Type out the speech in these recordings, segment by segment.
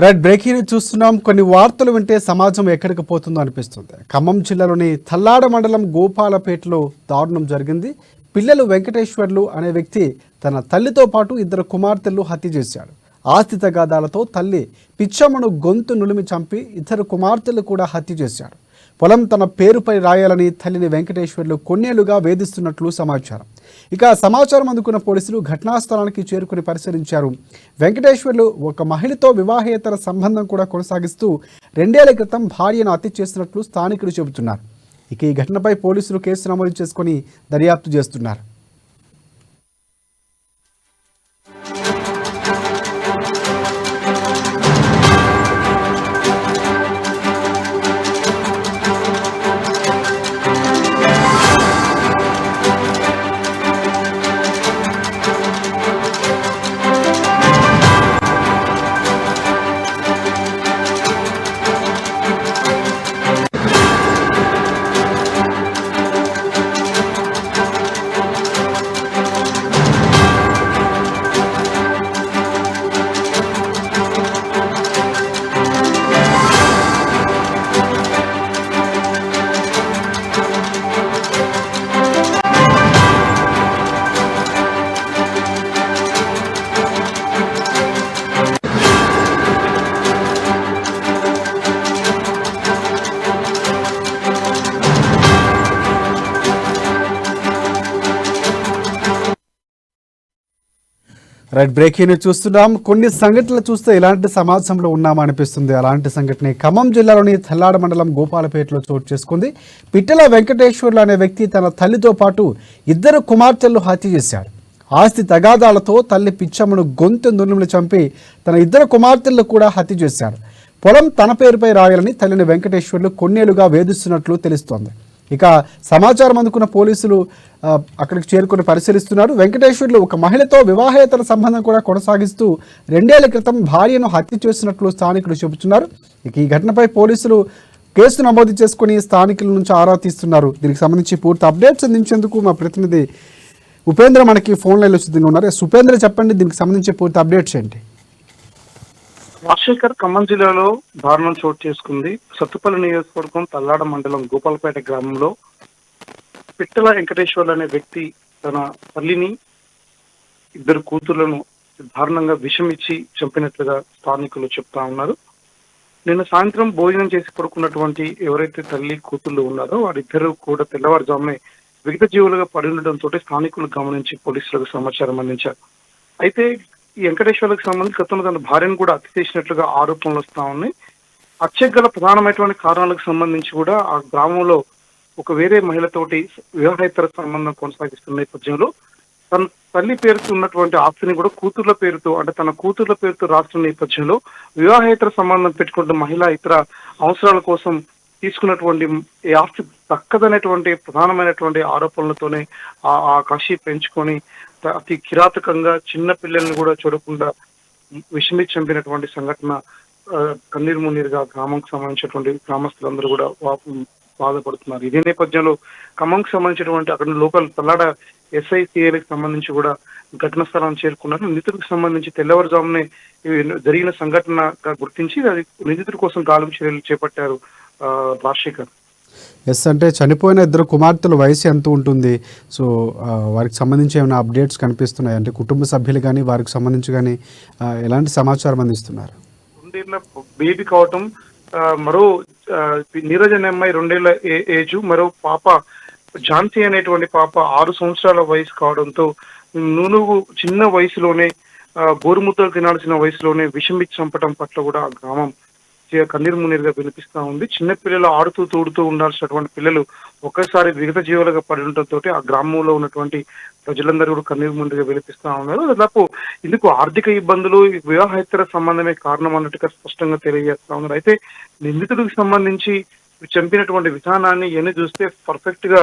Right, breaking చూస్తున్నాం. కొన్ని వార్తలు వింటే సమాజం ఎక్కడికి పోతుందో అనిపిస్తుంది. ఖమ్మం జిల్లాలోని తల్లాడ మండలం గోపాలపేటలో దారుణం జరిగింది. పిల్లలు వెంకటేశ్వర్లు అనే వ్యక్తి తన తల్లితో పాటు ఇద్దరు కుమార్తెలు హత్య చేశాడు. ఆస్తి తగాదాలతో తల్లి పిచ్చమ్మను గొంతు నులిమి చంపి ఇద్దరు కుమార్తెలు కూడా హత్య చేశాడు. పొలం తన పేరుపై రాయాలని తల్లిని వెంకటేశ్వర్లు కొన్నేళ్లుగా వేధిస్తున్నట్లు సమాచారం. ఇక సమాచారం అందుకున్న పోలీసులు ఘటనా స్థలానికి చేరుకుని పరిశీలించారు. వెంకటేశ్వర్లు ఒక మహిళతో వివాహేతర సంబంధం కూడా కొనసాగిస్తూ 2 ఏళ్ల క్రితం భార్యను హత్య చేసినట్లు స్థానికులు చెబుతున్నారు. ఇక ఈ ఘటనపై పోలీసులు కేసు నమోదు చేసుకుని దర్యాప్తు చేస్తున్నారు. రైట్, బ్రేకింగ్ చూస్తున్నాం. కొన్ని సంఘటనలు చూస్తే ఇలాంటి సమాజంలో ఉన్నామా అనిపిస్తుంది. అలాంటి సంఘటన ఖమ్మం జిల్లాలోని తల్లాడ మండలం గోపాలపేటలో చోటు చేసుకుంది. పిట్టల వెంకటేశ్వర్లు అనే వ్యక్తి తన తల్లితో పాటు ఇద్దరు కుమార్తెలను హత్య చేశాడు. ఆస్తి తగాదాలతో తల్లి పిచ్చమ్మను గొంతు నులిమి చంపి తన ఇద్దరు కుమార్తెలను కూడా హత్య చేశాడు. పొలం తన పేరుపై రాయాలని తల్లిని వెంకటేశ్వర్లు కొన్నేళ్లుగా వేధిస్తున్నట్లు తెలుస్తోంది. ఇక సమాచారం అందుకున్న పోలీసులు అక్కడికి చేరుకుని పరిశీలిస్తున్నారు. వెంకటేశ్వర్లు ఒక మహిళతో వివాహేతర సంబంధం కూడా కొనసాగిస్తూ 2 ఏళ్ల క్రితం భార్యను హత్య చేసినట్లు స్థానికులు చెబుతున్నారు. ఇక ఈ ఘటనపై పోలీసులు కేసు నమోదు చేసుకుని స్థానికుల నుంచి ఆరా తీస్తున్నారు. దీనికి సంబంధించి పూర్తి అప్డేట్స్ అందించేందుకు మా ప్రతినిధి ఉపేంద్ర మనకి ఫోన్ లైన్లో సిద్ధంగా ఉన్నారు. ఉపేంద్ర, చెప్పండి, దీనికి సంబంధించి పూర్తి అప్డేట్స్ ఏంటి? రాజశేఖర్, ఖమ్మం జిల్లాలో దారుణం చోటు చేసుకుంది. సత్తుపల్లి నియోజకవర్గం తల్లాడ మండలం గోపాలపేట గ్రామంలో పిట్టల వెంకటేశ్వర్లు అనే వ్యక్తి తన తల్లిని ఇద్దరు కూతుళ్లను దారుణంగా విషం ఇచ్చి చంపినట్లుగా స్థానికులు చెప్తా ఉన్నారు. నిన్న సాయంత్రం భోజనం చేసి పడుకున్నటువంటి ఎవరైతే తల్లి కూతుళ్ళు ఉన్నారో వారిద్దరూ కూడా తెల్లవారుజామునే విగత జీవులుగా పడి ఉండడంతో స్థానికులు గమనించి పోలీసులకు సమాచారం అందించారు. అయితే ఈ వెంకటేశ్వర్లకు సంబంధించి గతంలో తన భార్యను కూడా హత్య చేసినట్లుగా ఆరోపణలు వస్తా ఉన్నాయి. హత్యకు గల ప్రధానమైనటువంటి కారణాలకు సంబంధించి కూడా ఆ గ్రామంలో ఒక వేరే మహిళతోటి వివాహేతర సంబంధం కొనసాగిస్తున్న నేపథ్యంలో తన తల్లి పేరుతో ఉన్నటువంటి ఆస్తిని కూడా కూతుర్ల పేరుతో, అంటే తన కూతుర్ల పేరుతో రాస్తున్న నేపథ్యంలో వివాహేతర సంబంధం పెట్టుకుంటున్న మహిళ ఇతర అవసరాల కోసం తీసుకున్నటువంటి ఈ ఆస్తి దక్కదనేటువంటి ప్రధానమైనటువంటి ఆరోపణలతోనే ఆ కషి పెంచుకొని అతి కిరాతకంగా చిన్న పిల్లల్ని కూడా చూడకుండా విషమి చంపినటువంటి సంఘటన కన్నీరు మున్నీరుగా గ్రామంకి సంబంధించినటువంటి గ్రామస్తులందరూ కూడా బాధపడుతున్నారు. ఇదే నేపథ్యంలో ఖమ్మంకి సంబంధించినటువంటి అక్కడ లోకల్ తల్లాడ SICAలకు సంబంధించి కూడా ఘటనా స్థలాన్ని చేరుకున్నారు. నిందితుడికి సంబంధించి తెల్లవారుజామునే జరిగిన సంఘటనగా గుర్తించి అది నిందితుడి కోసం గాలింపు చర్యలు చేపట్టారు. రాజశేఖర్, అంటే చనిపోయిన ఇద్దరు కుమార్తెల వయసు ఎంత ఉంటుంది? సో వారికి సంబంధించి ఏమైనా అప్డేట్స్ కనిపిస్తున్నాయి? అంటే కుటుంబ సభ్యులు కానీ వారికి సంబంధించి కానీ ఎలాంటి సమాచారం అందిస్తున్నారు? 2 ఏళ్ల బేబీ కావటం, మరో నీరజ్ అనే అమ్మాయి 2 ఏళ్ల ఏజ్, మరో పాప ఝాన్సీ అనేటువంటి పాప 6 సంవత్సరాల వయసు కావడంతో నునుగు చిన్న వయసులోనే గోరుముద్దలు తినాల్సిన వయసులోనే విషమిచ్చి చంపడం పట్ల కూడా ఆ గ్రామం కన్నీరు మున్నీరుగా వినిపిస్తా ఉంది. చిన్న పిల్లలు ఆడుతూ తూడుతూ ఉండాల్సినటువంటి పిల్లలు ఒక్కసారి విగత జీవులుగా పడి ఉండటంతో ఆ గ్రామంలో ఉన్నటువంటి ప్రజలందరూ కూడా కన్నీరు మున్నీరుగా వినిపిస్తా ఉన్నారు. దాదాపు ఇందుకు ఆర్థిక ఇబ్బందులు, వివాహేతర సంబంధమే కారణం అన్నట్టుగా స్పష్టంగా తెలియజేస్తా ఉన్నారు. అయితే నిందితుడికి సంబంధించి చంపినటువంటి విధానాన్ని ఎన్ని చూస్తే పర్ఫెక్ట్ గా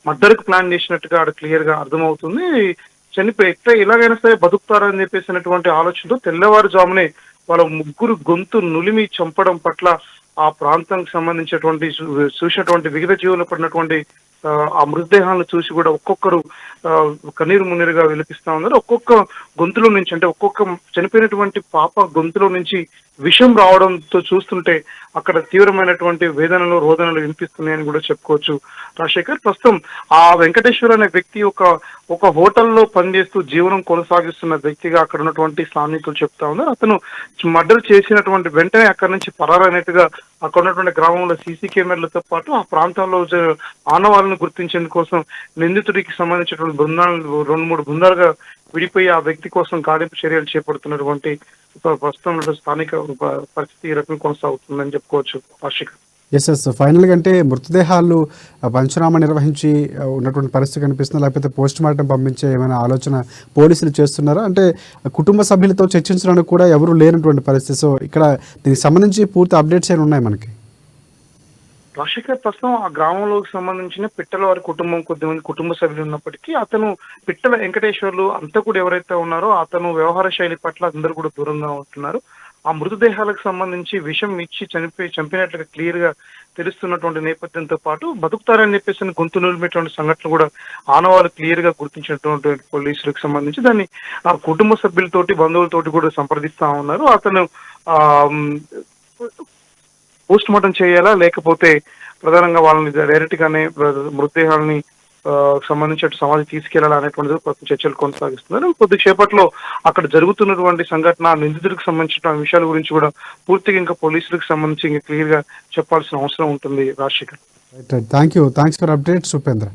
మర్డర్కి ప్లాన్ చేసినట్టుగా అక్కడ క్లియర్ గా అర్థమవుతుంది. చనిపోయి ఎలాగైనా సరే బతుకుతారని చెప్పేసినటువంటి ఆలోచనతో తెల్లవారుజామునే వాళ్ళ ముగ్గురు గొంతు నులిమి చంపడం పట్ల ఆ ప్రాంతానికి సంబంధించినటువంటి చూసినటువంటి విగత జీవులు పడినటువంటి ఆ మృతదేహాలను చూసి కూడా ఒక్కొక్కరు కన్నీరు మున్నీరుగా విలపిస్తా ఉన్నారు. ఒక్కొక్క గొంతులో నుంచి, అంటే ఒక్కొక్క చనిపోయినటువంటి పాప గొంతులో నుంచి విషం రావడంతో చూస్తుంటే అక్కడ తీవ్రమైనటువంటి వేదనలు రోదనలు వినిపిస్తున్నాయని కూడా చెప్పుకోవచ్చు. రాజశేఖర్, ప్రస్తుతం ఆ వెంకటేశ్వర్ అనే వ్యక్తి ఒక హోటల్లో పనిచేస్తూ జీవనం కొనసాగిస్తున్న వ్యక్తిగా అక్కడ ఉన్నటువంటి స్థానికులు చెప్తా ఉన్నారు. అతను మర్డర్ చేసినటువంటి వెంటనే అక్కడి నుంచి పరారైనట్టుగా అక్కడ ఉన్నటువంటి గ్రామంలో సీసీ కెమెరాలతో పాటు ఆ ప్రాంతంలో ఆనవాళ్ళను గుర్తించేందుకోసం నిందితుడికి సంబంధించినటువంటి బృందాలు 2-3 బృందాలుగా విడిపోయి ఆ వ్యక్తి కోసం గాలింపు చర్యలు చేపడుతున్నటువంటి ప్రస్తుతం స్థానిక పరిస్థితి ఈ రకంగా కొనసాగుతుందని చెప్పుకోవచ్చు. వార్షిక ఎస్ ఫైనల్గా అంటే మృతదేహాలు పంచనామా నిర్వహించి ఉన్నటువంటి పరిస్థితి కనిపిస్తుంది, లేకపోతే పోస్ట్ మార్టం పంపించే ఏమైనా ఆలోచన పోలీసులు చేస్తున్నారా? అంటే కుటుంబ సభ్యులతో చర్చించడానికి కూడా ఎవరు లేనటువంటి పరిస్థితి. సో ఇక్కడ దీనికి సంబంధించి పూర్తి అప్డేట్స్ ఏమైనా ఉన్నాయి మనకి? రాజశేఖర్, ప్రస్తుతం ఆ గ్రామంలోకి సంబంధించిన పిట్టల వారి కుటుంబం కొద్దిమంది కుటుంబ సభ్యులు ఉన్నప్పటికీ అతను పిట్టల వెంకటేశ్వర్లు అంతకుడు ఎవరైతే ఉన్నారో అతను వ్యవహార శైలి పట్ల అందరూ కూడా దూరంగా ఉంటున్నారు. ఆ మృతదేహాలకు సంబంధించి విషం ఇచ్చి చంపినట్లుగా క్లియర్ గా తెలుస్తున్నటువంటి నేపథ్యంతో పాటు బతుకుతారని చెప్పేసి గొంతు నిలిపేటువంటి సంఘటనలు కూడా ఆనవాళ్ళు క్లియర్ గా గుర్తించినటువంటి పోలీసులకు సంబంధించి దాన్ని ఆ కుటుంబ సభ్యులతోటి బంధువులతోటి కూడా సంప్రదిస్తా ఉన్నారు. అతను ఆ పోస్ట్ మార్టం చేయాలా, లేకపోతే ప్రధానంగా వాళ్ళని డైరెక్ట్ గానే మృతదేహాలని సంబంధించిన సమాధి తీసుకెళ్లాలా అనేటువంటి చర్చలు కొనసాగిస్తున్నారు. కొద్దిసేపట్లో అక్కడ జరుగుతున్నటువంటి సంఘటన, నిందితుడికి సంబంధించిన విషయాల గురించి కూడా పూర్తిగా ఇంకా పోలీసులకు సంబంధించి ఇంకా క్లియర్ గా చెప్పాల్సిన అవసరం ఉంటుంది. Rajasekhar, thanks for update సుపేంద్ర.